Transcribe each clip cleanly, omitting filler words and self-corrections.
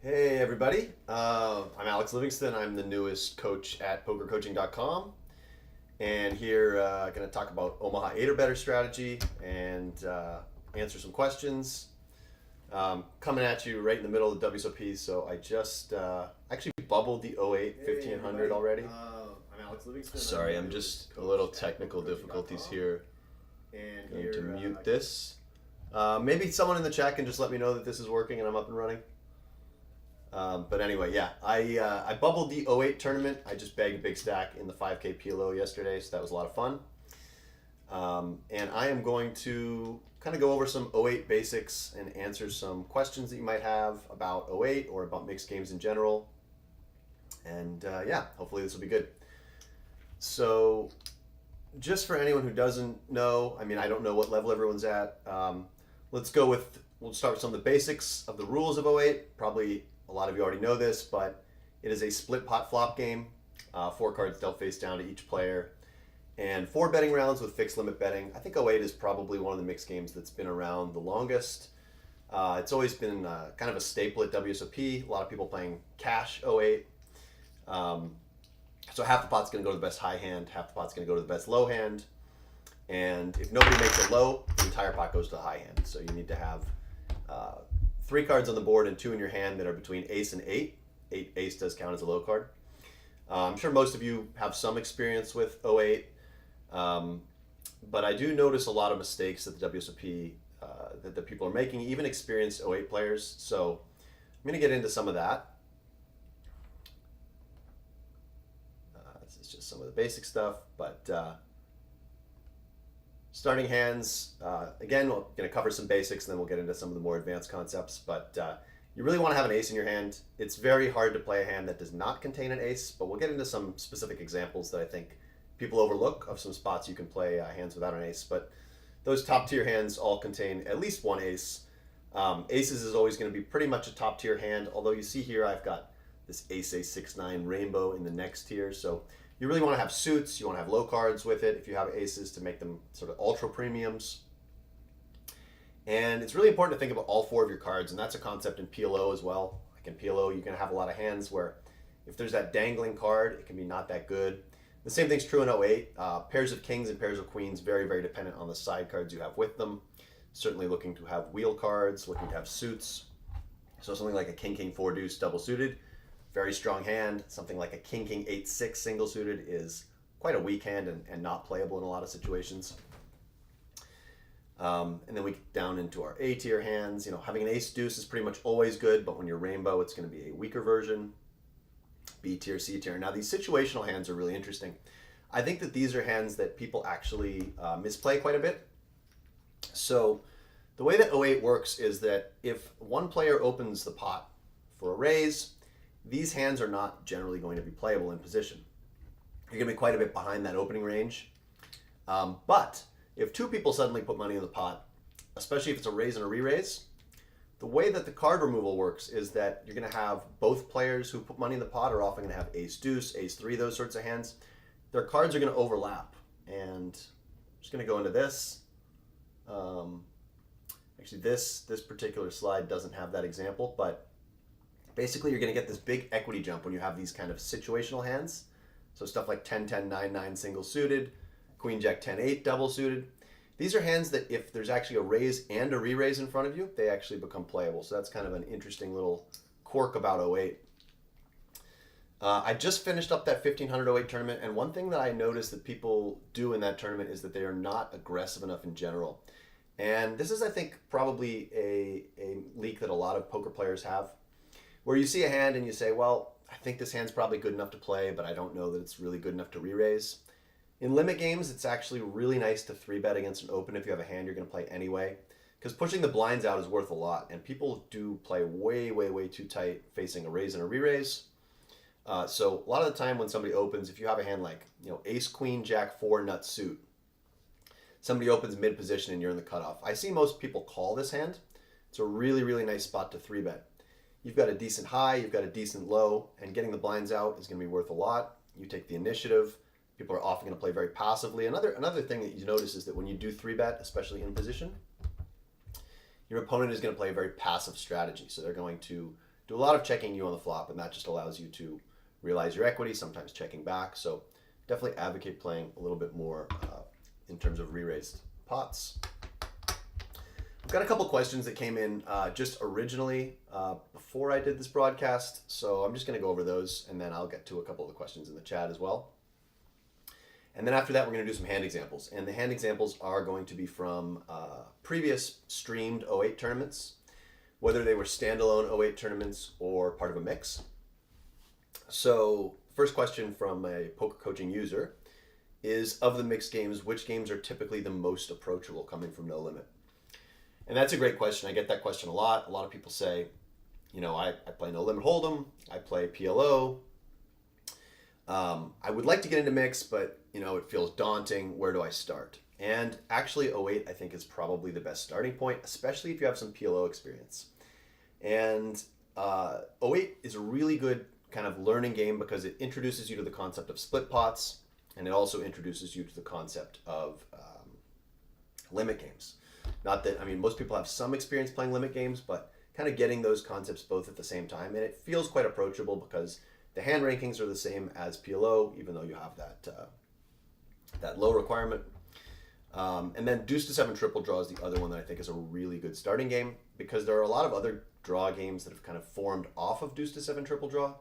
Hey everybody, I'm Alex Livingston. I'm the newest coach at pokercoaching.com, and here going to talk about Omaha 8 or better strategy and answer some questions. Coming at you right in the middle of the WSOP, so I just actually bubbled the 08 1500 already. I'm Alex Livingston. Sorry, I'm just a little technical difficulties here. And Going here, to mute this. Maybe someone in the chat can just let me know that this is working and I'm up and running. But anyway, yeah, I bubbled the 08 tournament. I just bagged a big stack in the 5K PLO yesterday, so that was a lot of fun. And I am going to kind of go over some 08 basics and answer some questions that you might have about 08 or about mixed games in general. And yeah, hopefully this will be good. So just for anyone who doesn't know, I mean, I don't know what level everyone's at. We'll start with some of the basics of the rules of 08. Probably a lot of you already know this, but it is a split pot flop game. 4 cards dealt face down to each player. And 4 betting rounds with fixed limit betting. I think 08 is probably one of the mixed games that's been around the longest. It's always been kind of a staple at WSOP. A lot of people playing cash 08. So half the pot's going to go to the best high hand, half the pot's going to go to the best low hand. And if nobody makes it low, the entire pot goes to the high hand. So you need to have 3 cards on the board and 2 in your hand that are between ace and 8. Ace does count as a low card. I'm sure most of you have some experience with 08, but I do notice a lot of mistakes that the WSOP that the people are making, even experienced 08 players. So I'm going to get into some of that. This is just some of the basic stuff, but starting hands, again, we're going to cover some basics, and then we'll get into some of the more advanced concepts. But you really want to have an ace in your hand. It's very hard to play a hand that does not contain an ace, but we'll get into some specific examples that I think people overlook of some spots you can play hands without an ace. But those top tier hands all contain at least one ace. Aces is always going to be pretty much a top tier hand, although you see here I've got this ace 6-9 rainbow in the next tier. So you really want to have suits, you want to have low cards with it if you have aces to make them sort of ultra premiums. And it's really important to think about all 4 of your cards, and that's a concept in PLO as well. Like in PLO, you're going to have a lot of hands where if there's that dangling card, it can be not that good. The same thing's true in 08. Pairs of kings and pairs of queens, very, very dependent on the side cards you have with them. Certainly looking to have wheel cards, looking to have suits. So something like a king 4 deuce double suited, very strong hand. Something like a king 8-6 single suited is quite a weak hand and not playable in a lot of situations. And then we get down into our A tier hands. You know, having an ace deuce is pretty much always good, but when you're rainbow, it's going to be a weaker version. B tier, C tier. Now these situational hands are really interesting. I think that these are hands that people actually misplay quite a bit. So the way that 08 works is that if one player opens the pot for a raise, these hands are not generally going to be playable in position. You're going to be quite a bit behind that opening range. But if 2 people suddenly put money in the pot, especially if it's a raise and a re-raise, the way that the card removal works is that you're going to have both players who put money in the pot are often going to have ace deuce, ace 3, those sorts of hands. Their cards are going to overlap. And I'm just going to go into this. Actually, this particular slide doesn't have that example, but basically you're going to get this big equity jump when you have these kind of situational hands. So stuff like 10-10, 9-9 single suited, Queen Jack 10-8 double suited. These are hands that if there's actually a raise and a re-raise in front of you, they actually become playable. So that's kind of an interesting little quirk about 08. I just finished up that 1500 08 tournament, and one thing that I noticed that people do in that tournament is that they are not aggressive enough in general. And this is, I think, probably a leak that a lot of poker players have, where you see a hand and you say, well, I think this hand's probably good enough to play, but I don't know that it's really good enough to re-raise. In limit games, it's actually really nice to 3-bet against an open if you have a hand you're going to play anyway, because pushing the blinds out is worth a lot, and people do play way, way, way too tight facing a raise and a re-raise. So a lot of the time when somebody opens, if you have a hand like, you know, ace, queen, jack, 4 nut suit, somebody opens mid position and you're in the cutoff. I see most people call this hand. It's a really, really nice spot to 3-bet. You've got a decent high, you've got a decent low, and getting the blinds out is going to be worth a lot. You take the initiative. People are often going to play very passively. Another thing that you notice is that when you do 3-bet, especially in position, your opponent is going to play a very passive strategy. So they're going to do a lot of checking you on the flop, and that just allows you to realize your equity, sometimes checking back. So definitely advocate playing a little bit more in terms of re-raised pots. I've got a couple questions that came in just originally before I did this broadcast, so I'm just going to go over those, and then I'll get to a couple of the questions in the chat as well. And then after that, we're going to do some hand examples, and the hand examples are going to be from previous streamed 08 tournaments, whether they were standalone 08 tournaments or part of a mix. So first question from a poker coaching user is, of the mixed games, which games are typically the most approachable coming from No Limit? And that's a great question. I get that question a lot. A lot of people say, you know, I play No Limit Hold'em, I play PLO. I would like to get into mix, but you know, it feels daunting. Where do I start? And actually 08 I think is probably the best starting point, especially if you have some PLO experience. And 08 is a really good kind of learning game because it introduces you to the concept of split pots, and it also introduces you to the concept of limit games. Not that, I mean, most people have some experience playing limit games, but kind of getting those concepts both at the same time. And it feels quite approachable because the hand rankings are the same as PLO, even though you have that low requirement. And then Deuce to 7 triple draw is the other one that I think is a really good starting game, because there are a lot of other draw games that have kind of formed off of Deuce to 7 triple draw.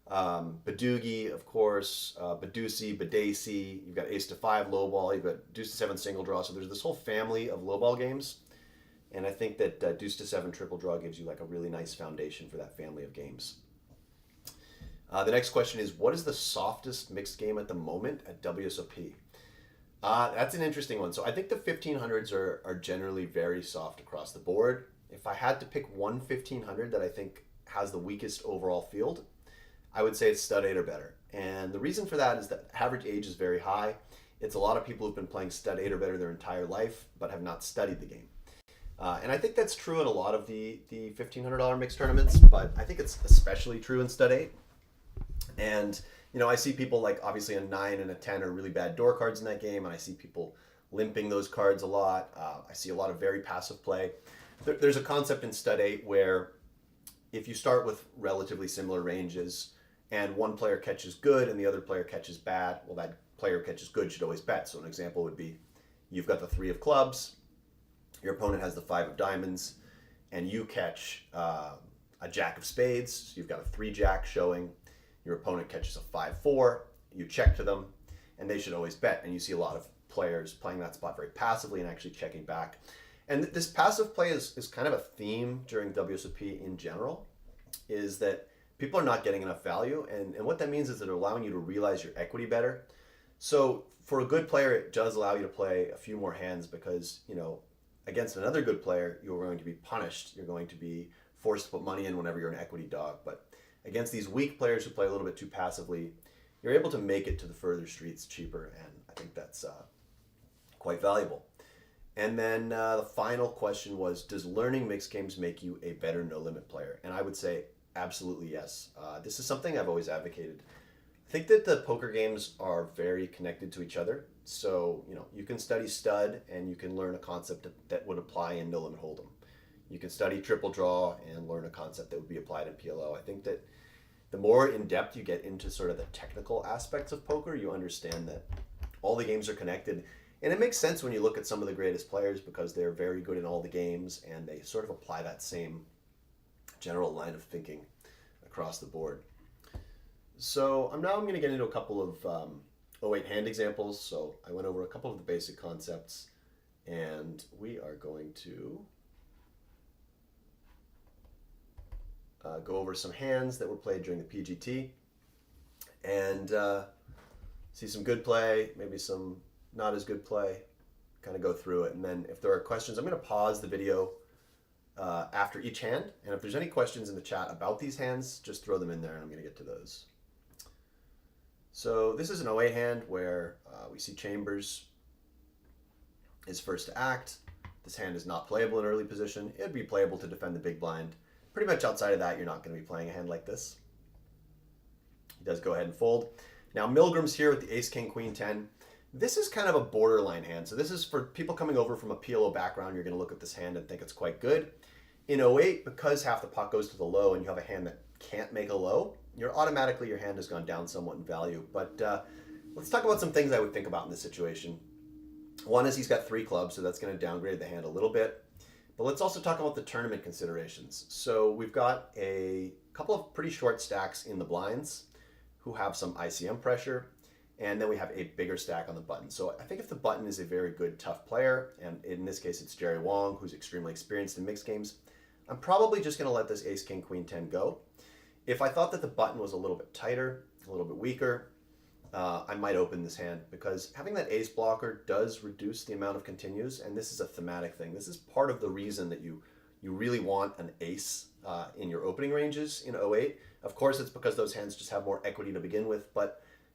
Badoogie, of course, Badusi, Badacy, you've got Ace to 5 lowball, you've got Deuce to 7 single draw. So there's this whole family of lowball games. And I think that Deuce to 7 triple draw gives you like a really nice foundation for that family of games. The next question is, what is the softest mixed game at the moment at WSOP? That's an interesting one. So I think the 1500s are generally very soft across the board. If I had to pick one 1500 that I think has the weakest overall field, I would say it's stud 8 or better. And the reason for that is that average age is very high. It's a lot of people who've been playing stud 8 or better their entire life, but have not studied the game. And I think that's true in a lot of the $1,500 mixed tournaments, but I think it's especially true in stud 8. And, you know, I see people like obviously a 9 and a 10 are really bad door cards in that game, and I see people limping those cards a lot. I see a lot of very passive play. There's a concept in stud 8 where if you start with relatively similar ranges, and one player catches good and the other player catches bad, well, that player catches good should always bet. So an example would be, you've got the 3 of clubs, your opponent has the 5 of diamonds, and you catch a jack of spades. So you've got a 3 jack showing, your opponent catches a 5-4, you check to them, and they should always bet. And you see a lot of players playing that spot very passively and actually checking back. And this passive play is kind of a theme during WSOP in general, is that people are not getting enough value, and what that means is that it's allowing you to realize your equity better. So for a good player, it does allow you to play a few more hands because, you know, against another good player, you're going to be punished. You're going to be forced to put money in whenever you're an equity dog. But against these weak players who play a little bit too passively, you're able to make it to the further streets cheaper, and I think that's quite valuable. And then the final question was, does learning mixed games make you a better no-limit player? And I would say absolutely yes. This is something I've always advocated. I think that the poker games are very connected to each other. So, you know, you can study stud and you can learn a concept that would apply in No Limit Hold'em. You can study triple draw and learn a concept that would be applied in PLO. I think that the more in depth you get into sort of the technical aspects of poker, you understand that all the games are connected. And it makes sense when you look at some of the greatest players because they're very good in all the games and they sort of apply that same general line of thinking across the board. So I'm going to get into a couple of 08 hand examples. So I went over a couple of the basic concepts, and we are going to go over some hands that were played during the PGT and see some good play, maybe some not as good play, kind of go through it. And then if there are questions, I'm going to pause the video after each hand. And if there's any questions in the chat about these hands, just throw them in there and I'm going to get to those. So this is an 08 hand where we see Chambers is first to act. This hand is not playable in early position. It'd be playable to defend the big blind. Pretty much outside of that, you're not going to be playing a hand like this. He does go ahead and fold. Now Milgram's here with the ace, king, queen, 10. This is kind of a borderline hand. So this is for people coming over from a PLO background. You're going to look at this hand and think it's quite good. In 08, because half the pot goes to the low and you have a hand that can't make a low, your hand has gone down somewhat in value. But let's talk about some things I would think about in this situation. One is he's got 3 clubs, so that's going to downgrade the hand a little bit. But let's also talk about the tournament considerations. So we've got a couple of pretty short stacks in the blinds who have some ICM pressure, and then we have a bigger stack on the button. So I think if the button is a very good, tough player, and in this case it's Jerry Wong, who's extremely experienced in mixed games, I'm probably just going to let this ace, king, queen, 10 go. If I thought that the button was a little bit tighter, a little bit weaker, I might open this hand, because having that ace blocker does reduce the amount of continues, and this is a thematic thing. This is part of the reason that you really want an ace in your opening ranges in 08. Of course, it's because those hands just have more equity to begin with,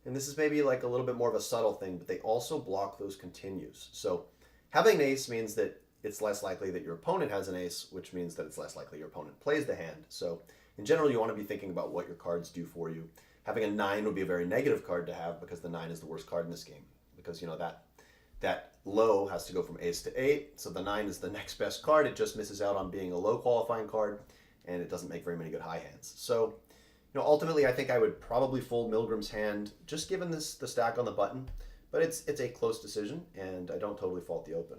and this is maybe like a little bit more of a subtle thing, but they also block those continues. So having an ace means that it's less likely that your opponent has an ace, which means that it's less likely your opponent plays the hand. So in general, you want to be thinking about what your cards do for you. Having a 9 would be a very negative card to have, because the 9 is the worst card in this game. Because, that low has to go from ace to 8, so the 9 is the next best card. It just misses out on being a low qualifying card, and it doesn't make very many good high hands. So, ultimately, I think I would probably fold Milgram's hand, just given the stack on the button. But it's a close decision, and I don't totally fault the open.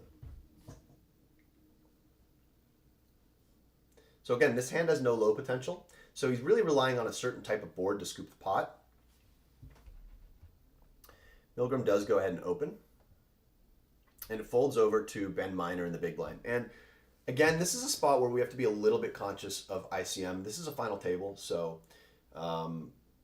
So again, this hand has no low potential. So he's really relying on a certain type of board to scoop the pot. Milgram does go ahead and open. And it folds over to Ben Minor in the big blind. And again, this is a spot where we have to be a little bit conscious of ICM. This is a final table, so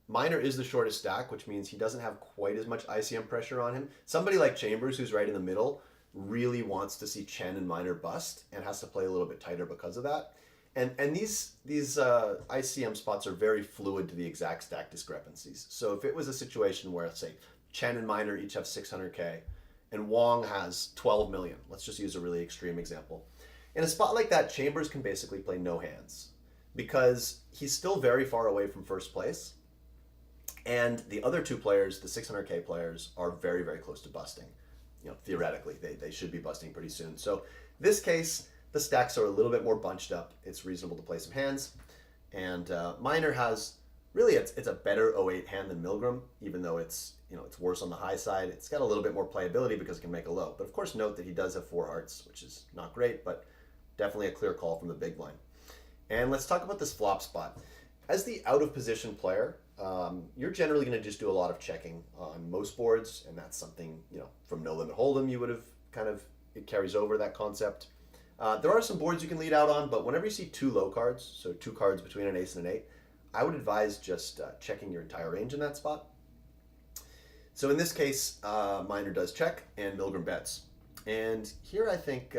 Minor is the shortest stack, which means he doesn't have quite as much ICM pressure on him. Somebody like Chambers, who's right in the middle, really wants to see Chen and Minor bust and has to play a little bit tighter because of that. And these ICM spots are very fluid to the exact stack discrepancies. So if it was a situation where, say, Chen and Minor each have 600K and Wong has 12 million, let's just use a really extreme example. In a spot like that, Chambers can basically play no hands because he's still very far away from first place. And the other 2 players, the 600K players, are very, very close to busting. Theoretically, they should be busting pretty soon. So this case, the stacks are a little bit more bunched up. It's reasonable to play some hands. And Minor has, really, it's a better 08 hand than Milgram, even though it's worse on the high side. It's got a little bit more playability because it can make a low. But of course, note that he does have 4 hearts, which is not great, but definitely a clear call from the big blind. And let's talk about this flop spot. As the out of position player, you're generally going to just do a lot of checking on most boards, and that's something, from No Limit Hold'em you would have it carries over that concept. There are some boards you can lead out on, but whenever you see 2 low cards, so 2 cards between an ace and an 8, I would advise just checking your entire range in that spot. So in this case, Minor does check and Milgram bets. And here I think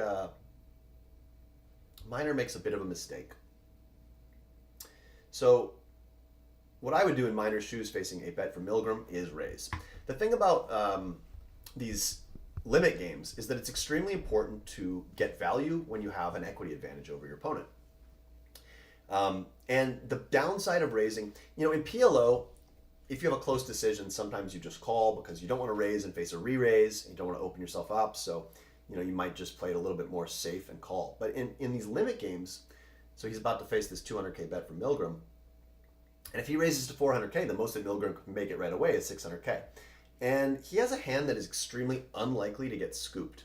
Minor makes a bit of a mistake. So what I would do in Minor's shoes facing a bet for Milgram is raise. The thing about these limit games is that it's extremely important to get value when you have an equity advantage over your opponent. And the downside of raising, in PLO, if you have a close decision, sometimes you just call because you don't want to raise and face a re-raise, and you don't want to open yourself up, so you might just play it a little bit more safe and call. But in these limit games, so he's about to face this 200K bet from Milgram, and if he raises to 400K, the most that Milgram can make it right away is 600K. And he has a hand that is extremely unlikely to get scooped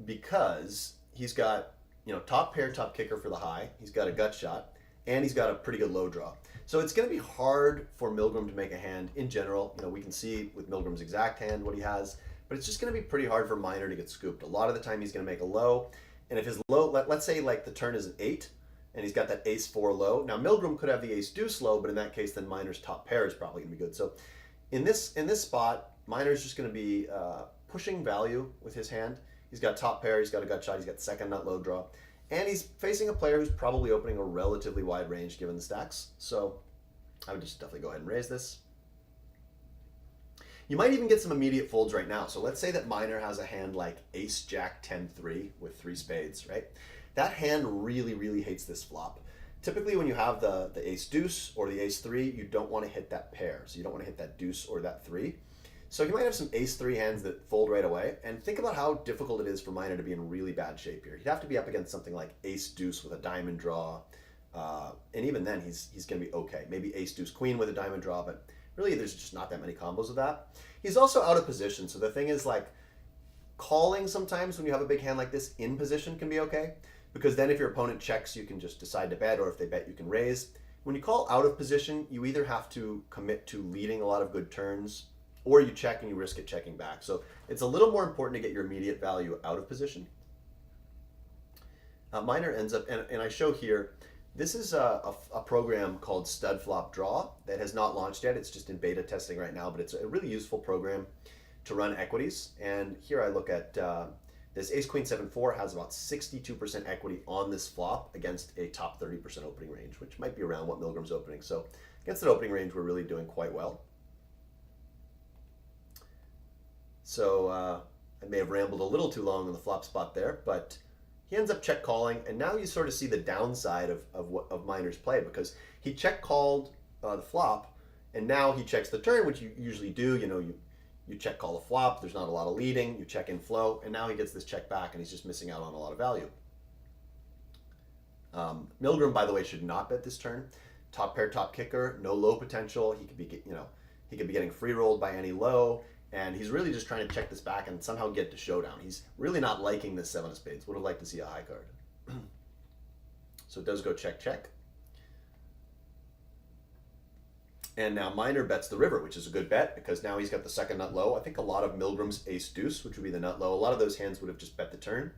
because he's got, top pair, top kicker for the high. He's got a gut shot, and he's got a pretty good low draw. So it's going to be hard for Milgram to make a hand in general. We can see with Milgram's exact hand what he has, but it's just going to be pretty hard for Minor to get scooped. A lot of the time he's going to make a low, and if his low, let's say like the turn is an 8, and he's got that ace 4 low. Now Milgram could have the ace deuce low, but in that case, then Minor's top pair is probably going to be good. So in this spot, Minor's just going to be pushing value with his hand. He's got top pair, he's got a gut shot, he's got second nut low draw, and he's facing a player who's probably opening a relatively wide range given the stacks. So I would just definitely go ahead and raise this. You might even get some immediate folds right now. So let's say that Minor has a hand like ace jack 10-3 with 3 spades, right? That hand really, really hates this flop. Typically when you have the ace deuce or the ace 3, you don't want to hit that pair. So you don't want to hit that deuce or that 3. So he might have some ace-3 hands that fold right away. And think about how difficult it is for Miner to be in really bad shape here. He'd have to be up against something like ace-deuce with a diamond draw. And even then, he's going to be okay. Maybe ace-deuce-queen with a diamond draw, but really there's just not that many combos of that. He's also out of position. So the thing is, like, calling sometimes when you have a big hand like this in position can be okay. Because then if your opponent checks, you can just decide to bet, or if they bet, you can raise. When you call out of position, you either have to commit to leading a lot of good turns, or you check and you risk it checking back. So it's a little more important to get your immediate value out of position. Miner ends up, and I show here, this is a program called Stud Flop Draw that has not launched yet. It's just in beta testing right now, but it's a really useful program to run equities. And here I look at this ace queen 7-4 has about 62% equity on this flop against a top 30% opening range, which might be around what Milgram's opening. So against an opening range, we're really doing quite well. So I may have rambled a little too long on the flop spot there, but he ends up check calling, and now you sort of see the downside of Miner's play, because he check called the flop, and now he checks the turn, which you usually do. You check call the flop, there's not a lot of leading, you check in flow, and now he gets this check back, and he's just missing out on a lot of value. Milgram, by the way, should not bet this turn. Top pair, top kicker, no low potential. He could be getting free rolled by any low, and he's really just trying to check this back and somehow get to showdown. He's really not liking this 7 of spades. Would have liked to see a high card. So it does go check, check. And now Miner bets the river, which is a good bet because now he's got the second nut low. I think a lot of Milgram's ace-deuce, which would be the nut low, a lot of those hands would have just bet the turn.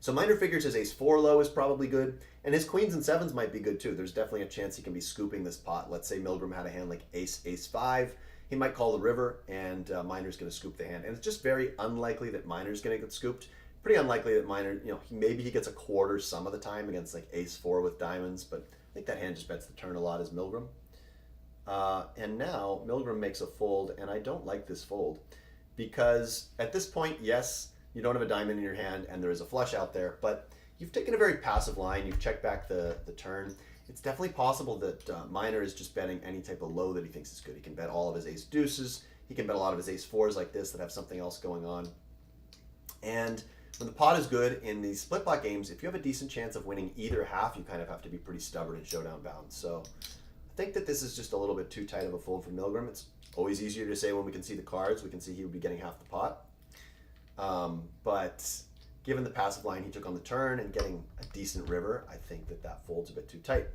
So Miner figures his ace-4 low is probably good, and his queens and sevens might be good too. There's definitely a chance he can be scooping this pot. Let's say Milgram had a hand like ace, ace-5. He might call the river, and Miner's going to scoop the hand. And it's just very unlikely that Miner's going to get scooped. Pretty unlikely that Miner, maybe he gets a quarter some of the time against like ace-4 with diamonds, but I think that hand just bets the turn a lot as Milgram. And now Milgram makes a fold, and I don't like this fold because at this point, yes, you don't have a diamond in your hand and there is a flush out there, but you've taken a very passive line. You've checked back the turn. It's definitely possible that Miner is just betting any type of low that he thinks is good. He can bet all of his ace deuces. He can bet a lot of his ace fours like this that have something else going on. And when the pot is good in these split pot games, if you have a decent chance of winning either half, you kind of have to be pretty stubborn and showdown bound. So I think that this is just a little bit too tight of a fold for Milgram. It's always easier to say when we can see the cards. We can see he would be getting half the pot. But given the passive line he took on the turn and getting a decent river, I think that that fold's a bit too tight.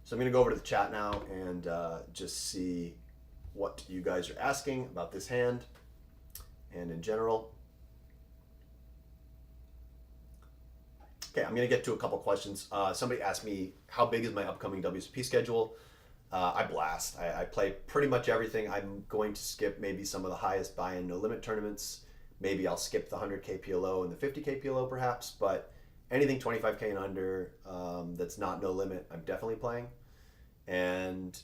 So I'm going to go over to the chat now and just see what you guys are asking about this hand and in general. Okay, I'm going to get to a couple questions. Somebody asked me, how big is my upcoming WSOP schedule? I blast. I play pretty much everything. I'm going to skip maybe some of the highest buy-in no-limit tournaments. Maybe I'll skip the 100K PLO and the 50K PLO perhaps, but anything 25K and under that's not no limit, I'm definitely playing. And,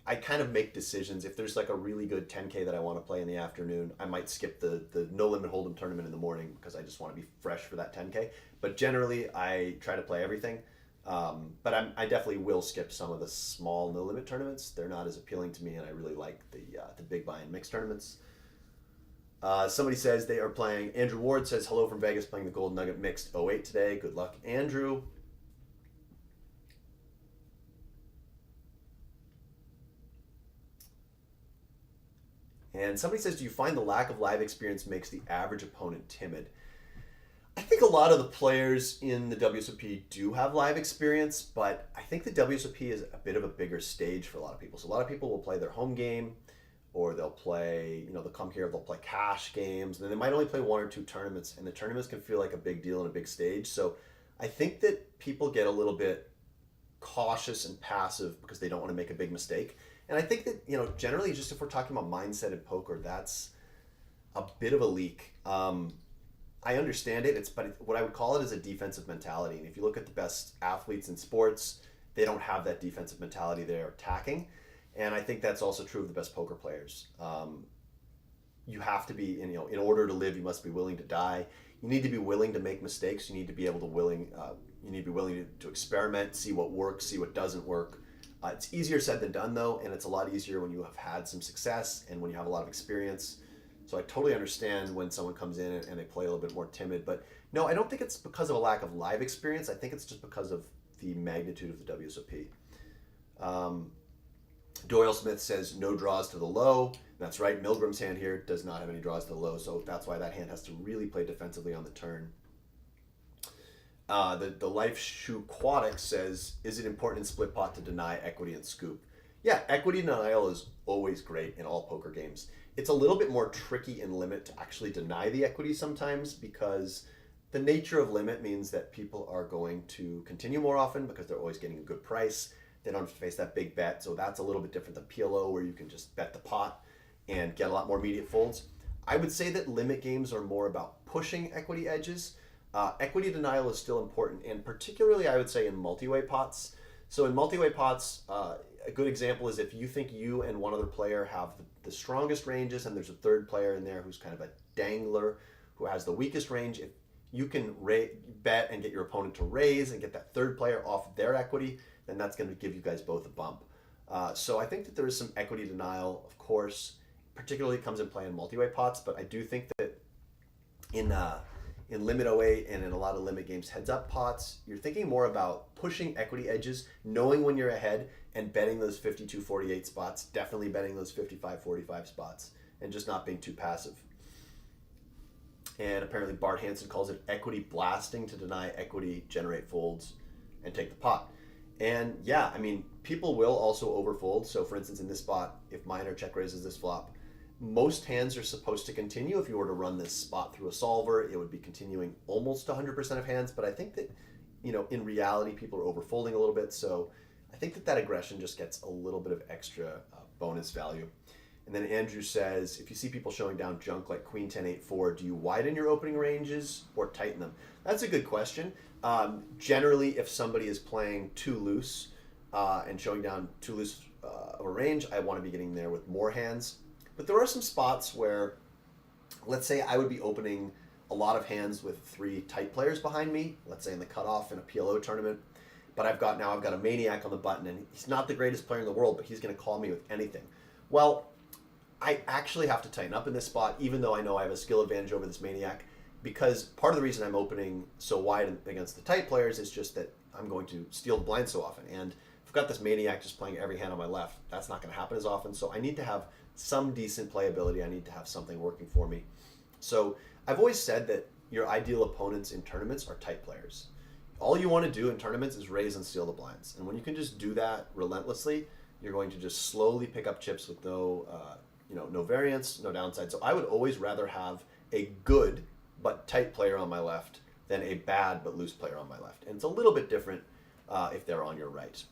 I kind of make decisions. If there's like a really good 10K that I want to play in the afternoon, I might skip the no limit hold'em tournament in the morning because I just want to be fresh for that 10K. But generally, I try to play everything. But I definitely will skip some of the small no limit tournaments. They're not as appealing to me, and I really like the big buy-in mixed tournaments. Somebody says they are playing. Andrew Ward says, hello from Vegas, playing the Gold Nugget Mixed 08 today. Good luck, Andrew. And somebody says, do you find the lack of live experience makes the average opponent timid? I think a lot of the players in the WSOP do have live experience, but I think the WSOP is a bit of a bigger stage for a lot of people. So a lot of people will play their home game, or they'll play, they'll come here, they'll play cash games, and then they might only play 1 or 2 tournaments, and the tournaments can feel like a big deal and a big stage. So I think that people get a little bit cautious and passive because they don't want to make a big mistake. And I think that, generally, just if we're talking about mindset in poker, that's a bit of a leak. I understand it, but what I would call it is a defensive mentality. And if you look at the best athletes in sports, they don't have that defensive mentality. They're attacking. And I think that's also true of the best poker players. You have to be, in order to live, you must be willing to die. You need to be willing to make mistakes. You need to be able to you need to be willing to experiment, see what works, see what doesn't work. It's easier said than done though, and it's a lot easier when you have had some success and when you have a lot of experience. So I totally understand when someone comes in and they play a little bit more timid. But no, I don't think it's because of a lack of live experience. I think it's just because of the magnitude of the WSOP. Doyle Smith says no draws to the low. That's right. Milgram's hand here does not have any draws to the low, so that's why that hand has to really play defensively on the turn. The Life Shoe Aquatic says, is it important in split pot to deny equity and scoop? Yeah, equity denial is always great in all poker games. It's a little bit more tricky in limit to actually deny the equity sometimes because the nature of limit means that people are going to continue more often because they're always getting a good price. They don't have to face that big bet, so that's a little bit different than PLO where you can just bet the pot and get a lot more immediate folds. I would say that limit games are more about pushing equity edges. Equity denial is still important, and particularly I would say in multi-way pots. So in multi-way pots, a good example is if you think you and one other player have the strongest ranges and there's a third player in there who's kind of a dangler who has the weakest range, if you can bet and get your opponent to raise and get that third player off their equity, then that's going to give you guys both a bump. So I think that there is some equity denial, of course, particularly comes in play in multi-way pots, but I do think that in Limit 08 and in a lot of limit games heads-up pots, you're thinking more about pushing equity edges, knowing when you're ahead, and betting those 52-48 spots, definitely betting those 55-45 spots, and just not being too passive. And apparently Bart Hansen calls it equity blasting to deny equity, generate folds, and take the pot. And yeah, I mean, people will also overfold. So for instance, in this spot, if minor check raises this flop, most hands are supposed to continue. If you were to run this spot through a solver, it would be continuing almost 100% of hands. But I think that, in reality, people are overfolding a little bit. So I think that aggression just gets a little bit of extra bonus value. And then Andrew says, if you see people showing down junk like Queen 10-8-4, do you widen your opening ranges or tighten them? That's a good question. Generally, if somebody is playing too loose and showing down too loose of a range, I want to be getting there with more hands. But there are some spots where, let's say I would be opening a lot of hands with 3 tight players behind me, let's say in the cutoff in a PLO tournament, but I've got a Maniac on the button, and he's not the greatest player in the world, but he's going to call me with anything. Well, I actually have to tighten up in this spot, even though I know I have a skill advantage over this Maniac, because part of the reason I'm opening so wide against the tight players is just that I'm going to steal the blind so often. And if I've got this Maniac just playing every hand on my left, that's not going to happen as often. So I need to have some decent playability. I need to have something working for me. So I've always said that your ideal opponents in tournaments are tight players. All you want to do in tournaments is raise and steal the blinds. And when you can just do that relentlessly, you're going to just slowly pick up chips with no variance, no downside. So I would always rather have a good but tight player on my left than a bad but loose player on my left. And it's a little bit different if they're on your right.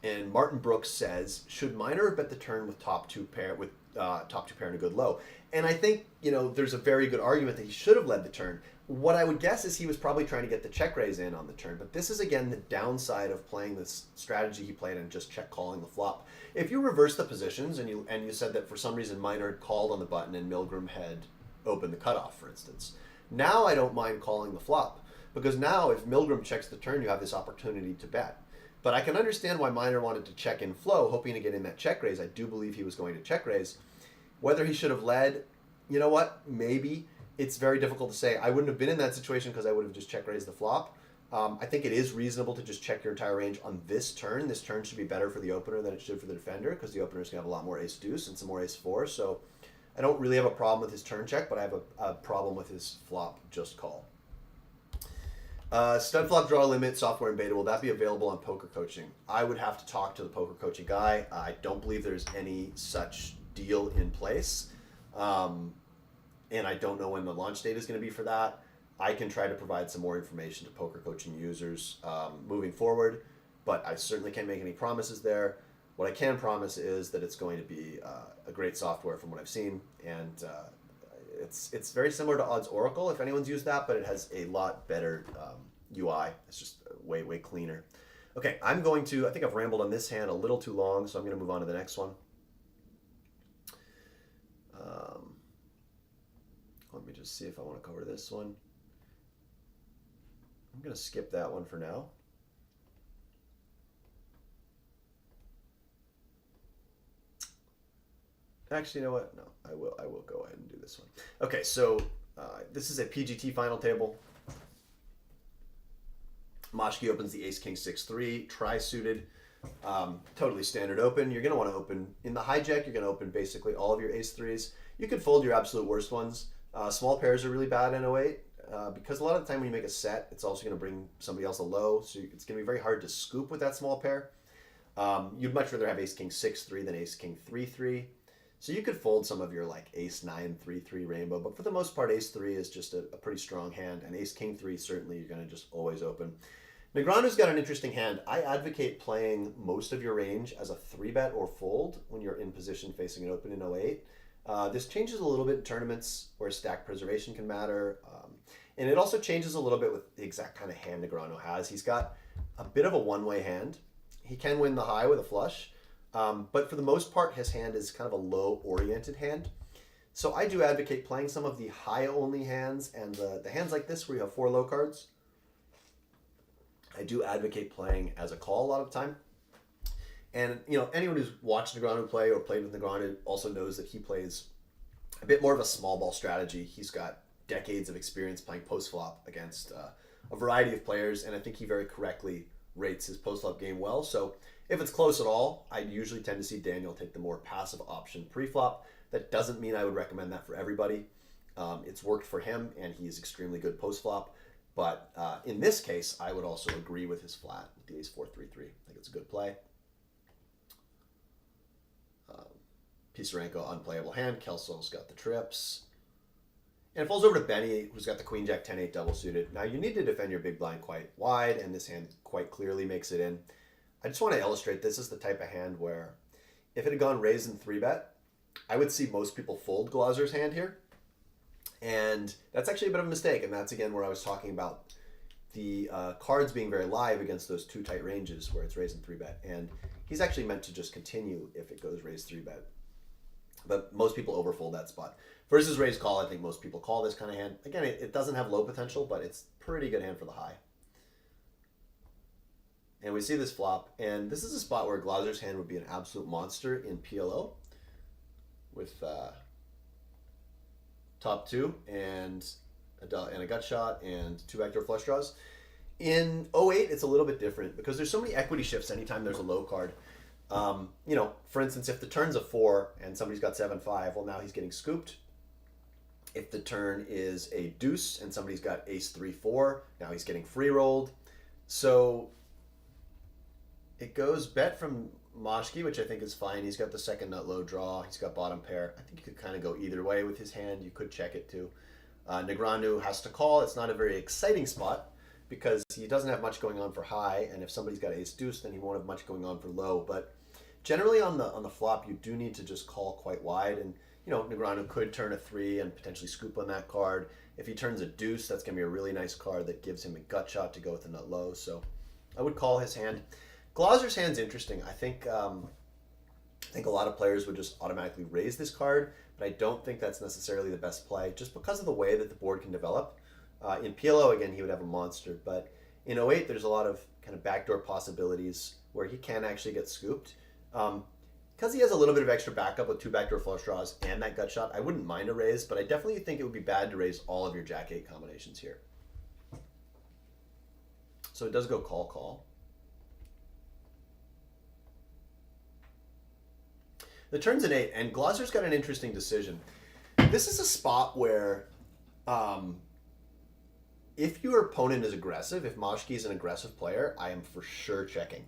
And Martin Brooks says, should minor bet the turn with top two pair and a good low? And I think there's a very good argument that he should have led the turn. What I would guess is he was probably trying to get the check raise in on the turn, but this is again the downside of playing this strategy he played and just check calling the flop. If you reverse the positions and you said that for some reason minor had called on the button and Milgram had opened the cutoff, for instance, now I don't mind calling the flop, because now if Milgram checks the turn, you have this opportunity to bet. But I can understand why minor wanted to check in flow, hoping to get in that check raise. I do believe he was going to check raise. Whether he should have led, you know what? Maybe. It's very difficult to say. I wouldn't have been in that situation because I would have just check raised the flop. I think it is reasonable to just check your entire range on this turn. This turn should be better for the opener than it should for the defender, because the opener is going to have a lot more ace-deuce and some more ace-4. So I don't really have a problem with his turn check, but I have a problem with his flop just call. Stud flop draw limit software and beta, will that be available on poker coaching? I would have to talk to the poker coaching guy. I don't believe there's any such deal in place. And I don't know when the launch date is going to be for that. I can try to provide some more information to poker coaching users moving forward, but I certainly can't make any promises there. What I can promise is that it's going to be a great software from what I've seen, and it's very similar to Odds Oracle, if anyone's used that, but it has a lot better UI. It's just way, way cleaner. Okay, I think I've rambled on this hand a little too long, so I'm going to move on to the next one. Let me just see if I want to cover this one. I'm going to skip that one for now. Actually, you know what? No, I will go ahead and do this one. Okay, so this is a PGT final table. Mashki opens the Ace King 6-3, tri-suited, totally standard open. You're going to want to open in the hijack. You're going to open basically all of your Ace 3s. You could fold your absolute worst ones. Small pairs are really bad in 08 because a lot of the time when you make a set, it's also going to bring somebody else a low, so it's going to be very hard to scoop with that small pair. You'd much rather have Ace King 6-3 than Ace King 3-3. So you could fold some of your like Ace 9 3-3 rainbow, but for the most part, Ace 3 is just a pretty strong hand, and Ace King 3 certainly you're going to just always open. Negreanu's got an interesting hand. I advocate playing most of your range as a 3-bet or fold when you're in position facing an open in 08. This changes a little bit in tournaments where stack preservation can matter, and it also changes a little bit with the exact kind of hand Negreanu has. He's got a bit of a one-way hand. He can win the high with a flush. But for the most part, his hand is kind of a low-oriented hand. So I do advocate playing some of the high-only hands and the hands like this where you have 4 low cards. I do advocate playing as a call a lot of the time. And, you know, anyone who's watched Negreanu play or played with Negreanu also knows that he plays a bit more of a small ball strategy. He's got decades of experience playing post-flop against a variety of players, and I think he very correctly rates his post-flop game well. So if it's close at all, I usually tend to see Daniel take the more passive option pre-flop. That doesn't mean I would recommend that for everybody. It's worked for him, and he's extremely good post-flop. But in this case, I would also agree with his flat with the Ace 4-3-3. I think it's a good play. Pisarenko, unplayable hand. Kelso's got the trips. And it falls over to Benny, who's got the Queen Jack 10-8 double suited. Now, you need to defend your big blind quite wide, and this hand quite clearly makes it in. I just want to illustrate this is the type of hand where if it had gone raise and 3-bet, I would see most people fold Glazer's hand here. And that's actually a bit of a mistake. And that's, again, where I was talking about the cards being very live against those 2 tight ranges where it's raise and 3-bet. And he's actually meant to just continue if it goes raise 3-bet. But most people overfold that spot. Versus raise call, I think most people call this kind of hand. Again, it doesn't have low potential, but it's pretty good hand for the high. And we see this flop, and this is a spot where Glazer's hand would be an absolute monster in PLO with top 2 and a gut shot and 2 backdoor flush draws. In 08, it's a little bit different because there's so many equity shifts anytime there's a low card. You know, for instance, if the turn's a 4 and somebody's got 7-5, well, now he's getting scooped. If the turn is a deuce and somebody's got Ace 3-4, now he's getting free rolled. So it goes bet from Mashki, which I think is fine. He's got the second nut low draw. He's got bottom pair. I think you could kind of go either way with his hand. You could check it too. Negreanu has to call. It's not a very exciting spot because he doesn't have much going on for high, and if somebody's got ace deuce, then he won't have much going on for low. But generally on the flop, you do need to just call quite wide, and you know Negreanu could turn a 3 and potentially scoop on that card. If he turns a deuce, that's gonna be a really nice card that gives him a gut shot to go with the nut low. So I would call his hand. Glazer's hand's interesting. I think a lot of players would just automatically raise this card, but I don't think that's necessarily the best play, just because of the way that the board can develop. In PLO, again, he would have a monster, but in 08, there's a lot of kind of backdoor possibilities where he can actually get scooped. Because he has a little bit of extra backup with 2 backdoor flush draws and that gut shot, I wouldn't mind a raise, but I definitely think it would be bad to raise all of your Jack-8 combinations here. So it does go call. The turn's an 8, and Glazer's got an interesting decision. This is a spot where if your opponent is aggressive, if Mashki is an aggressive player, I am for sure checking.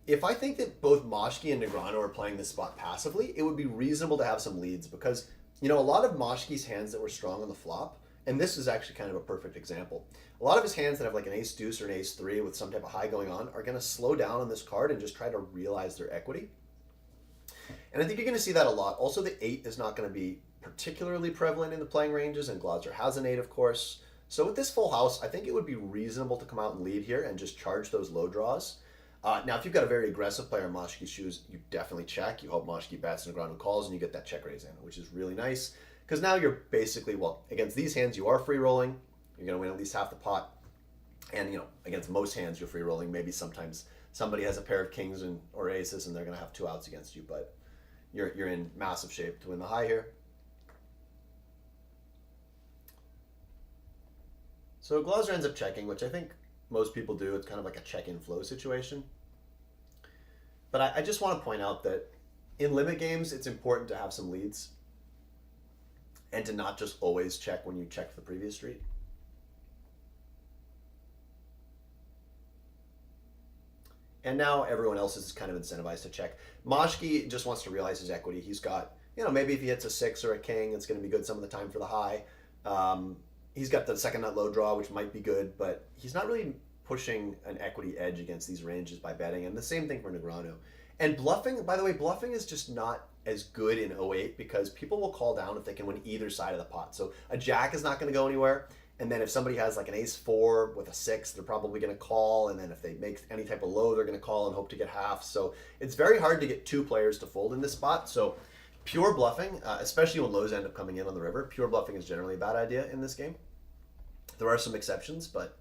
If I think that both Mashki and Negreanu are playing this spot passively, it would be reasonable to have some leads because, you know, a lot of Mashki's hands that were strong on the flop, and this is actually kind of a perfect example, a lot of his hands that have like an ace deuce or an ace 3 with some type of high going on are going to slow down on this card and just try to realize their equity. And I think you're going to see that a lot. Also, the 8 is not going to be particularly prevalent in the playing ranges, and Glazer has an 8, of course. So with this full house, I think it would be reasonable to come out and lead here and just charge those low draws. Now, if you've got a very aggressive player in Mashki's shoes, you definitely check. You hope Mashki bats and Negreanu calls, and you get that check raise in, which is really nice. Because now you're basically, well, against these hands, you are free rolling. You're going to win at least half the pot. And against most hands you're free rolling. Maybe sometimes somebody has a pair of kings or aces and they're going to have two outs against you, but you're in massive shape to win the high here. So Glauser ends up checking, which I think most people do. It's kind of like a check-in flow situation. But I just want to point out that in limit games, it's important to have some leads and to not just always check when you checked the previous street. And now everyone else is kind of incentivized to check. Moshki just wants to realize his equity. He's got, maybe if he hits a 6 or a king, it's going to be good some of the time for the high. He's got the second nut low draw, which might be good, but he's not really pushing an equity edge against these ranges by betting. And the same thing for Negreanu. And bluffing, by the way, bluffing is just not as good in 08 because people will call down if they can win either side of the pot. So a jack is not going to go anywhere. And then if somebody has like an ace-4 with a 6, they're probably going to call. And then if they make any type of low, they're going to call and hope to get half. So it's very hard to get two players to fold in this spot. So pure bluffing, especially when lows end up coming in on the river, pure bluffing is generally a bad idea in this game. There are some exceptions, but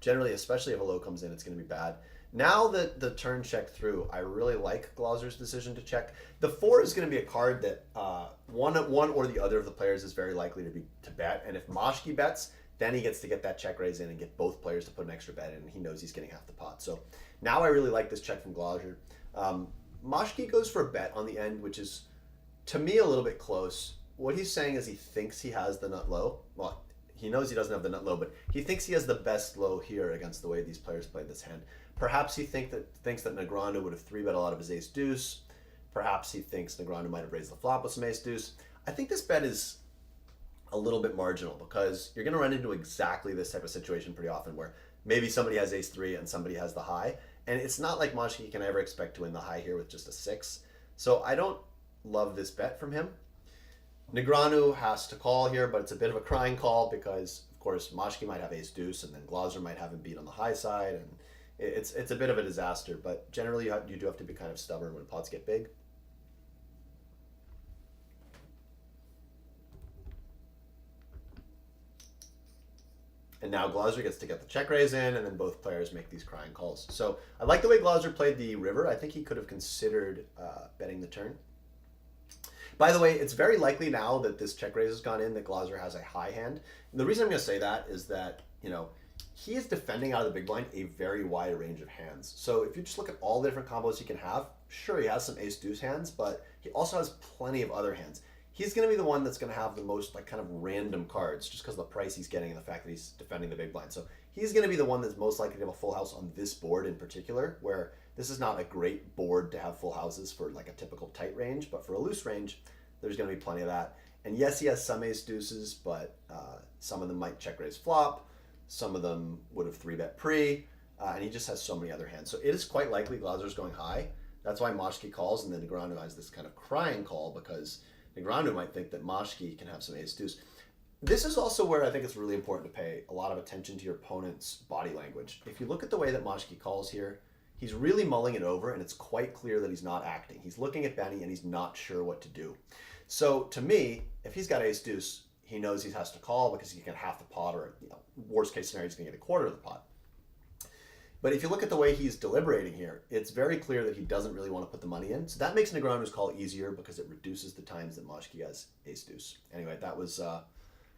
generally, especially if a low comes in, it's going to be bad. Now that the turn checked through, I really like Glauser's decision to check. The 4 is going to be a card that one or the other of the players is very likely to bet. And if Moshki bets, then he gets to get that check raise in and get both players to put an extra bet in, and he knows he's getting half the pot. So now I really like this check from Glauser. Moshki goes for a bet on the end, which is, to me, a little bit close. What he's saying is he thinks he has the nut low. Well, he knows he doesn't have the nut low, but he thinks he has the best low here against the way these players played this hand. Perhaps he thinks that Negreanu would have 3-bet a lot of his ace-deuce. Perhaps he thinks Negreanu might have raised the flop with some ace-deuce. I think this bet is a little bit marginal because you're going to run into exactly this type of situation pretty often where maybe somebody has ace-3 and somebody has the high. And it's not like Moshki can ever expect to win the high here with just a 6. So I don't love this bet from him. Negreanu has to call here, but it's a bit of a crying call because, of course, Moshki might have ace-deuce and then Glauser might have him beat on the high side. And it's a bit of a disaster, but generally you do have to be kind of stubborn when pots get big. And now Glauser gets to get the check raise in, and then both players make these crying calls. So I like the way Glauser played the river. I think he could have considered betting the turn. By the way, it's very likely now that this check raise has gone in that Glauser has a high hand. And the reason I'm going to say that is that, he is defending out of the big blind a very wide range of hands. So if you just look at all the different combos he can have, sure, he has some ace-deuce hands, but he also has plenty of other hands. He's going to be the one that's going to have the most kind of random cards just because of the price he's getting and the fact that he's defending the big blind. So he's going to be the one that's most likely to have a full house on this board in particular, where this is not a great board to have full houses for like a typical tight range, but for a loose range, there's going to be plenty of that. And yes, he has some ace-deuces, but some of them might check raise flop. Some of them would have 3-bet pre, and he just has so many other hands. So it is quite likely Glauser's going high. That's why Moshki calls, and then Negreanu has this kind of crying call because Negreanu might think that Moshki can have some ace-deuce. This is also where I think it's really important to pay a lot of attention to your opponent's body language. If you look at the way that Moshki calls here, he's really mulling it over, and it's quite clear that he's not acting. He's looking at Benny, and he's not sure what to do. So to me, if he's got ace-deuce, he knows he has to call because he can get half the pot, or worst case scenario, he's going to get a quarter of the pot. But if you look at the way he's deliberating here, it's very clear that he doesn't really want to put the money in. So that makes Negreanu's call easier because it reduces the times that Moshki has ace-deuce. Anyway, that was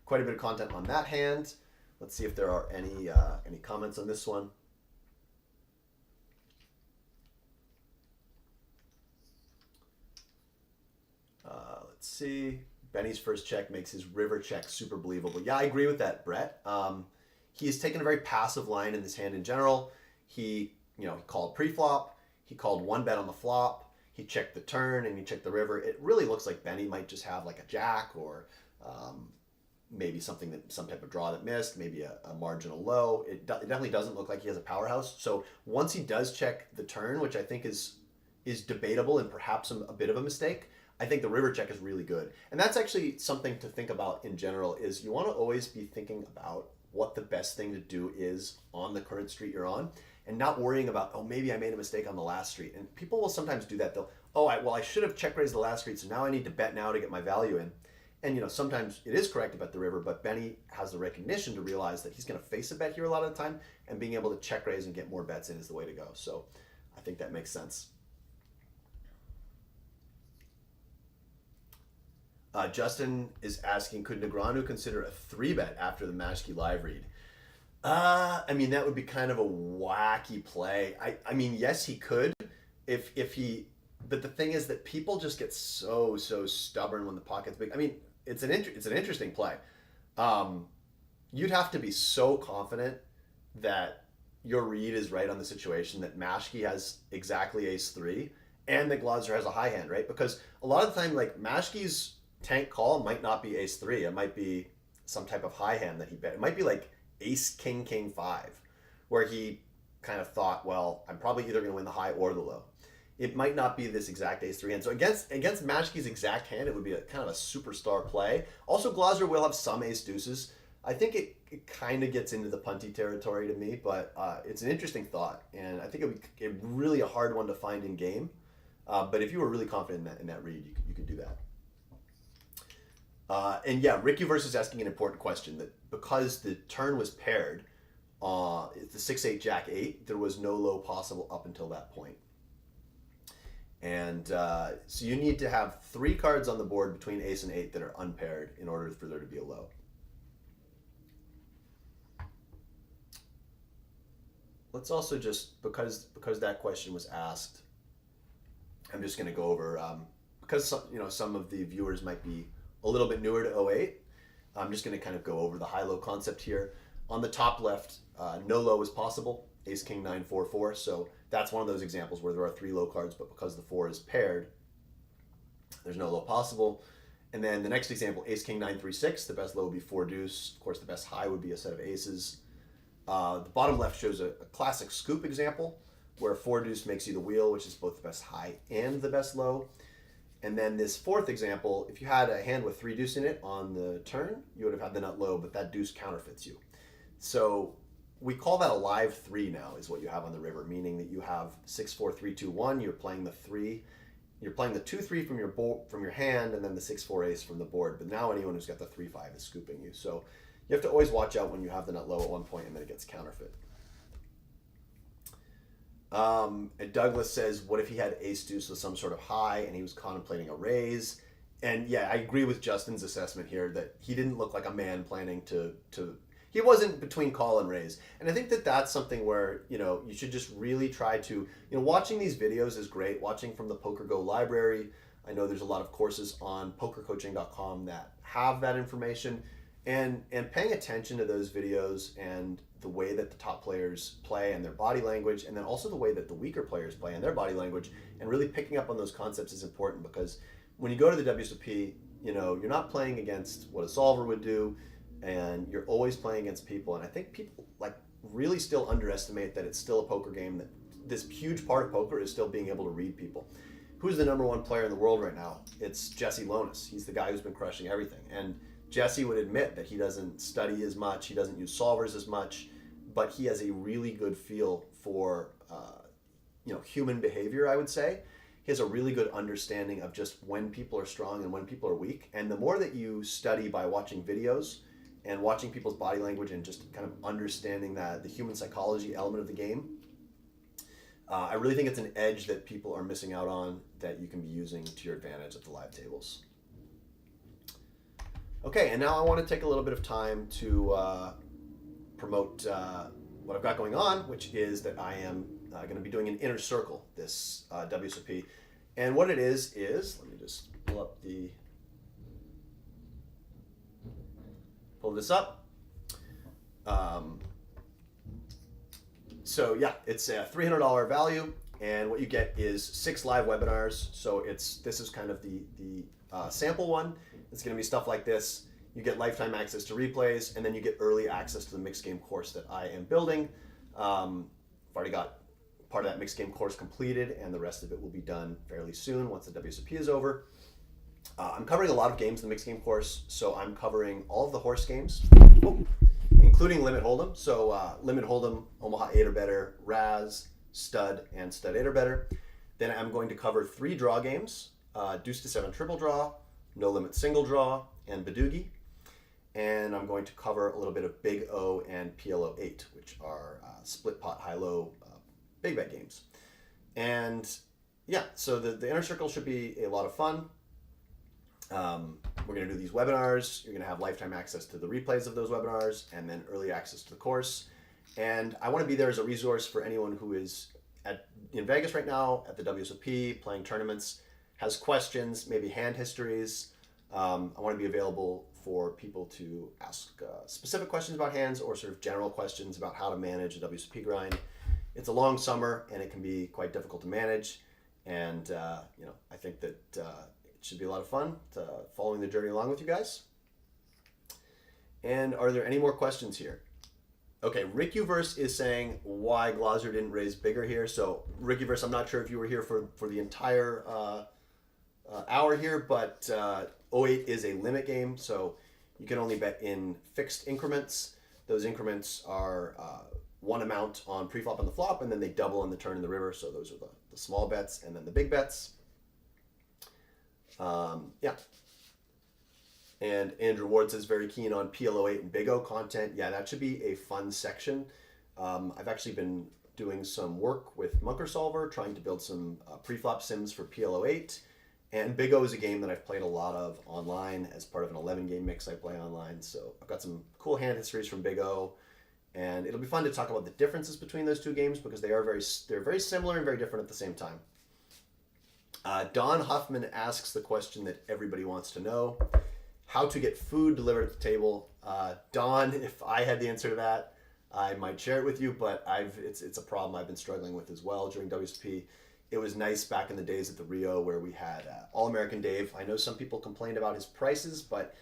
quite a bit of content on that hand. Let's see if there are any comments on this one. Let's see. Benny's first check makes his river check super believable. Yeah, I agree with that, Brett. He's taken a very passive line in this hand in general. He called pre-flop. He called 1-bet on the flop. He checked the turn and he checked the river. It really looks like Benny might just have like a jack or maybe some type of draw that missed, maybe a marginal low. It definitely doesn't look like he has a powerhouse. So once he does check the turn, which I think is debatable and perhaps a bit of a mistake, I think the river check is really good. And that's actually something to think about in general, is you want to always be thinking about what the best thing to do is on the current street you're on, and not worrying about, oh, maybe I made a mistake on the last street. And people will sometimes do that. They'll, I should have check raised the last street, so now I need to bet now to get my value in. and sometimes it is correct to bet the river, but Benny has the recognition to realize that he's going to face a bet here a lot of the time, and being able to check raise and get more bets in is the way to go. So I think that makes sense. Justin is asking, could Negreanu consider a 3-bet after the Maschke live read? I mean, that would be kind of a wacky play. I mean, yes, he could if he, but the thing is that people just get so stubborn when the pocket's big. I mean, it's an interesting play. You'd have to be so confident that your read is right on the situation, that Maschke has exactly ace-3 and that Glosser has a high hand, right? Because a lot of the time, like, Maschke's tank call might not be ace-3. It might be some type of high hand that he bet. It might be like ace-king-king-5, where he kind of thought, well, I'm probably either going to win the high or the low. It might not be this exact ace-3 hand. So against Maschke's exact hand, it would be a kind of a superstar play. Also, Glosser will have some ace-deuces. I think it kind of gets into the punty territory to me, but it's an interesting thought, and I think it would be really a hard one to find in game. But if you were really confident in that read, you could do that. And yeah, Ricky Verse is asking an important question, that because the turn was paired, it's the 6-8 Jack-8, there was no low possible up until that point. And so you need to have 3 cards on the board between ace and 8 that are unpaired in order for there to be a low. Let's also just, because that question was asked, I'm just going to go over, because some of the viewers might be a little bit newer to 08, I'm just going to kind of go over the high-low concept here. On the top left, no low is possible, ace, king, 9, 4, 4. So that's one of those examples where there are 3 low cards, but because the 4 is paired, there's no low possible. And then the next example, ace, king, 9, 3, 6. The best low would be 4 deuce. Of course, the best high would be a set of aces. The bottom left shows a classic scoop example where 4 deuce makes you the wheel, which is both the best high and the best low. And then this fourth example, if you had a hand with 3 deuce in it on the turn, you would have had the nut low, but that deuce counterfeits you. So we call that a live 3 now, is what you have on the river, meaning that you have 6, 4, 3, 2, 1. You're playing the 3. You're playing the 2, 3 from your hand, and then the 6, 4 ace from the board. But now anyone who's got the 3, 5 is scooping you. So you have to always watch out when you have the nut low at one point and then it gets counterfeit. And Douglas says, what if he had ace deuce with some sort of high and he was contemplating a raise? And yeah, I agree with Justin's assessment here that he didn't look like a man planning to he wasn't between call and raise. And I think that that's something where, you should just really try to, watching these videos is great. Watching from the Poker Go library. I know there's a lot of courses on pokercoaching.com that have that information. And paying attention to those videos and the way that the top players play and their body language, and then also the way that the weaker players play and their body language, and really picking up on those concepts is important, because when you go to the WSOP, you're not playing against what a solver would do, and you're always playing against people. And I think people really still underestimate that it's still a poker game, that this huge part of poker is still being able to read people. Who's the number 1 player in the world right now? It's Jesse Lonis. He's the guy who's been crushing everything. And Jesse would admit that he doesn't study as much, he doesn't use solvers as much, but he has a really good feel for human behavior, I would say. He has a really good understanding of just when people are strong and when people are weak. And the more that you study by watching videos and watching people's body language and just kind of understanding that the human psychology element of the game, I really think it's an edge that people are missing out on that you can be using to your advantage at the live tables. Okay, and now I want to take a little bit of time to promote what I've got going on, which is that I am going to be doing an inner circle this WSOP. And what it is, let me just pull this up. So yeah, it's a $300 value, and what you get is 6 live webinars. So this is kind of the sample one. It's going to be stuff like this. You get lifetime access to replays, and then you get early access to the mixed game course that I am building. I've already got part of that mixed game course completed, and the rest of it will be done fairly soon once the WSOP is over. I'm covering a lot of games in the mixed game course, so I'm covering all of the horse games, including Limit Hold'em. So Limit Hold'em, Omaha 8 or better, Raz, Stud, and Stud 8 or better. Then I'm going to cover 3 draw games, Deuce to 7 triple draw, No Limit Single Draw, and Badoogie. And I'm going to cover a little bit of Big O and PLO8, which are split pot high-low big bet games. And yeah, so the inner circle should be a lot of fun. We're going to do these webinars. You're going to have lifetime access to the replays of those webinars and then early access to the course. And I want to be there as a resource for anyone who is in Vegas right now at the WSOP playing tournaments, has questions, maybe hand histories. I want to be available for people to ask specific questions about hands or sort of general questions about how to manage a WSOP grind. It's a long summer and it can be quite difficult to manage. And I think that it should be a lot of fun following the journey along with you guys. And are there any more questions here? Okay, Rickuverse is saying why Glazzer didn't raise bigger here. So Rickuverse, I'm not sure if you were here for the entire hour here, but 08 is a limit game, so you can only bet in fixed increments. Those increments are one amount on preflop and the flop, and then they double on the turn in the river. So those are the small bets, and then the big bets. Yeah. And Andrew Ward says very keen on PLO8 and Big O content. Yeah, that should be a fun section. I've actually been doing some work with Munker Solver, trying to build some preflop sims for PLO8. And Big O is a game that I've played a lot of online as part of an 11-game mix I play online. So I've got some cool hand histories from Big O. And it'll be fun to talk about the differences between those two games because they're very similar and very different at the same time. Don Huffman asks the question that everybody wants to know. How to get food delivered at the table. Don, if I had the answer to that, I might share it with you, but it's a problem I've been struggling with as well during WSP. It was nice back in the days at the Rio where we had All-American Dave. I know some people complained about his prices, but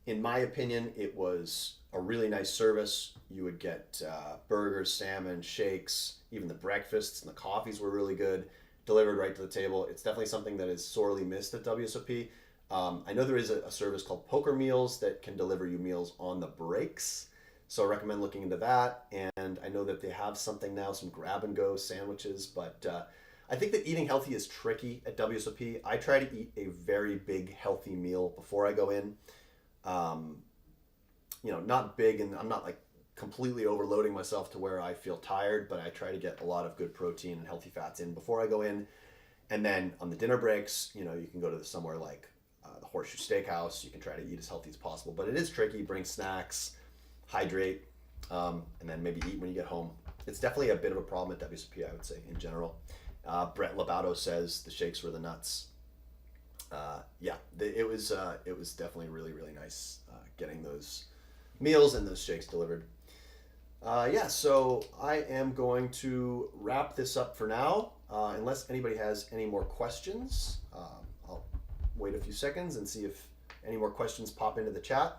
in my opinion, it was a really nice service. You would get burgers, salmon, shakes, even the breakfasts and the coffees were really good, delivered right to the table. It's definitely something that is sorely missed at WSOP. I know there is a service called Poker Meals that can deliver you meals on the breaks. So I recommend looking into that. And I know that they have something now, some grab-and-go sandwiches. But I think that eating healthy is tricky at WSOP. I try to eat a very big, healthy meal before I go in. Not big, and I'm not like completely overloading myself to where I feel tired, but I try to get a lot of good protein and healthy fats in before I go in. And then on the dinner breaks, you can go to somewhere like the Horseshoe Steakhouse. You can try to eat as healthy as possible, but it is tricky. Bring snacks, hydrate, and then maybe eat when you get home. It's definitely a bit of a problem at WSOP, I would say, in general. Brett Lobato says the shakes were the nuts. It was definitely really, really nice getting those meals and those shakes delivered. So I am going to wrap this up for now. Unless anybody has any more questions, I'll wait a few seconds and see if any more questions pop into the chat.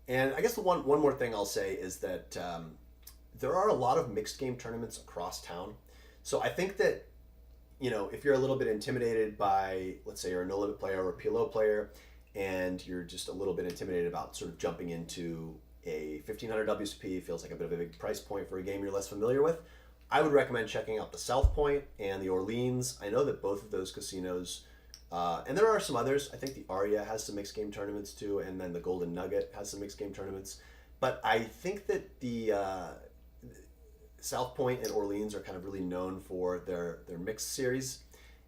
And I guess the one more thing I'll say is that there are a lot of mixed game tournaments across town. So I think that, if you're a little bit intimidated by, let's say you're a no limit player or a PLO player, and you're just a little bit intimidated about sort of jumping into a 1500 WSP, feels like a bit of a big price point for a game you're less familiar with, I would recommend checking out the South Point and the Orleans. I know that both of those casinos, and there are some others. I think the Aria has some mixed game tournaments too, and then the Golden Nugget has some mixed game tournaments. But I think that the South Point and Orleans are kind of really known for their mixed series,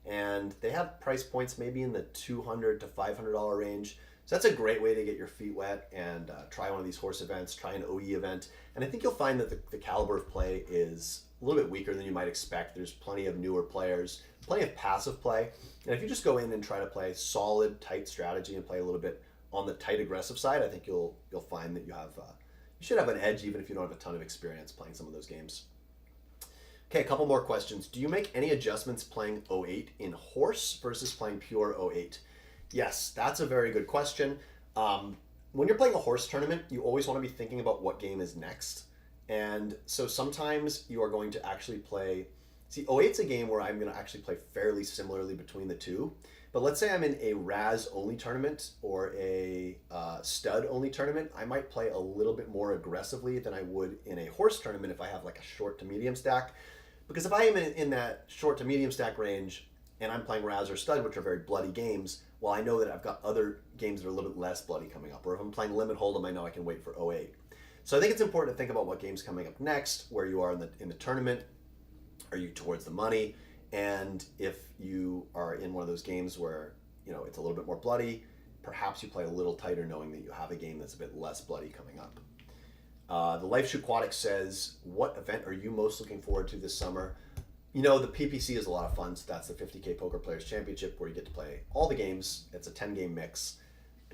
and they have price points maybe in the $200 to $500 range. So that's a great way to get your feet wet and try one of these horse events, try an OE event. And I think you'll find that the caliber of play is a little bit weaker than you might expect. There's plenty of newer players, plenty of passive play. And if you just go in and try to play solid, tight strategy and play a little bit on the tight, aggressive side, I think you'll find that you should have an edge even if you don't have a ton of experience playing some of those games. Okay, a couple more questions. Do you make any adjustments playing 08 in horse versus playing pure 08? Yes, that's a very good question. When you're playing a horse tournament, you always want to be thinking about what game is next. And so sometimes you are going to actually play See, 08's a game where I'm going to actually play fairly similarly between the two. But let's say I'm in a Raz only tournament or a stud only tournament, I might play a little bit more aggressively than I would in a horse tournament if I have like a short to medium stack. Because if I am in that short to medium stack range and I'm playing Raz or stud, which are very bloody games, well, I know that I've got other games that are a little bit less bloody coming up. Or if I'm playing Limit Hold'em, I know I can wait for 08. So I think it's important to think about what game's coming up next, where you are in the tournament. Are you towards the money? And if you are in one of those games where it's a little bit more bloody, perhaps you play a little tighter knowing that you have a game that's a bit less bloody coming up. The Life Shoe Aquatic says, what event are you most looking forward to this summer? The PPC is a lot of fun. So that's the 50K Poker Players Championship where you get to play all the games. It's a 10-game mix.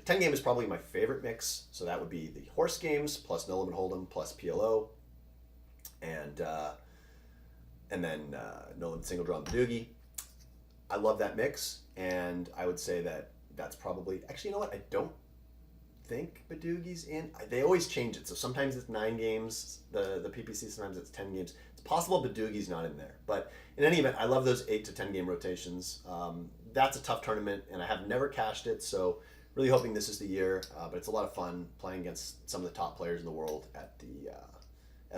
10 game is probably my favorite mix. So that would be the horse games plus No Limit Hold'em plus PLO. And then No Limit Single Draw and Badoogie. I love that mix, and I would say that that's probably... Actually, you know what? I don't think Badoogie's in. They always change it, so sometimes it's 9 games, the PPC, sometimes it's 10 games. It's possible Badoogie's not in there, but in any event, I love those 8 to 10 game rotations. That's a tough tournament, and I have never cashed it, so really hoping this is the year, but it's a lot of fun playing against some of the top players in the world at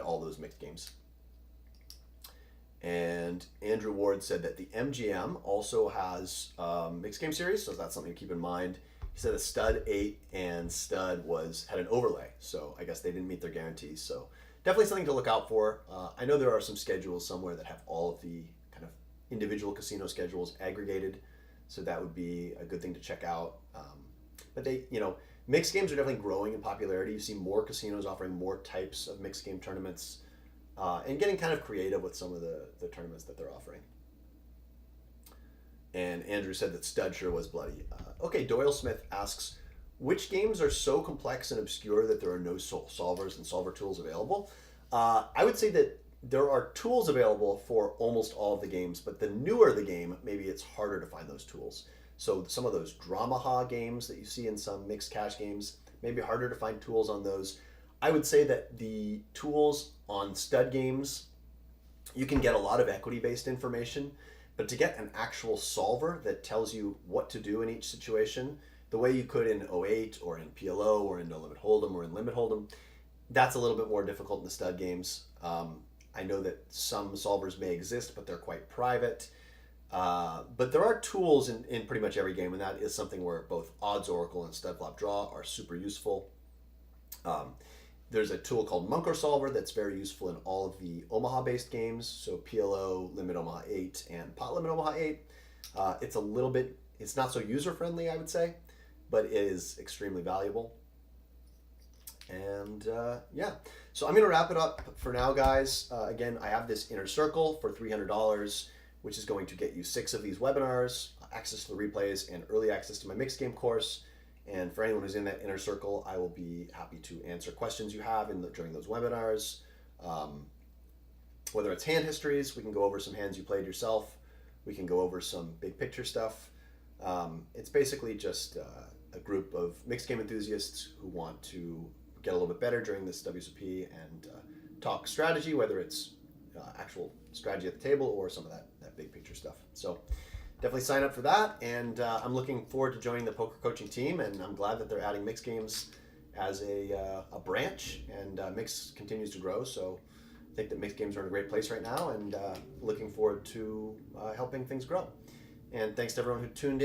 all those mixed games. And Andrew Ward said that the MGM also has mixed game series, so that's something to keep in mind. He said a stud 8 and stud had an overlay, so I guess they didn't meet their guarantees. So definitely something to look out for. I know there are some schedules somewhere that have all of the kind of individual casino schedules aggregated, so that would be a good thing to check out. But mixed games are definitely growing in popularity. You see more casinos offering more types of mixed game tournaments. And getting kind of creative with some of the tournaments that they're offering. And Andrew said that stud sure was bloody. Okay, Doyle Smith asks, which games are so complex and obscure that there are no solvers and solver tools available? I would say that there are tools available for almost all of the games, but the newer the game, maybe it's harder to find those tools. So some of those Dramaha games that you see in some mixed cash games, maybe harder to find tools on those. I would say that the tools on stud games, you can get a lot of equity-based information, but to get an actual solver that tells you what to do in each situation, the way you could in 08 or in PLO or in No Limit Hold'em or in Limit Hold'em, that's a little bit more difficult in the stud games. I know that some solvers may exist, but they're quite private. But there are tools in pretty much every game, and that is something where both Odds Oracle and Stud Flop Draw are super useful. There's a tool called Munker Solver that's very useful in all of the Omaha-based games, so PLO, Limit Omaha 8, and Pot Limit Omaha 8. It's not so user-friendly, I would say, but it is extremely valuable. And yeah, so I'm going to wrap it up for now, guys. Again, I have this Inner Circle for $300, which is going to get you 6 of these webinars, access to the replays, and early access to my mixed game course. And for anyone who's in that Inner Circle, I will be happy to answer questions you have during those webinars. Whether it's hand histories, we can go over some hands you played yourself. We can go over some big picture stuff. It's basically just a group of mixed game enthusiasts who want to get a little bit better during this WSOP and talk strategy, whether it's actual strategy at the table or some of that big picture stuff. So definitely sign up for that, and I'm looking forward to joining the poker coaching team, and I'm glad that they're adding mixed games as a branch, and mix continues to grow. So I think that mixed games are in a great place right now, and looking forward to helping things grow. And thanks to everyone who tuned in.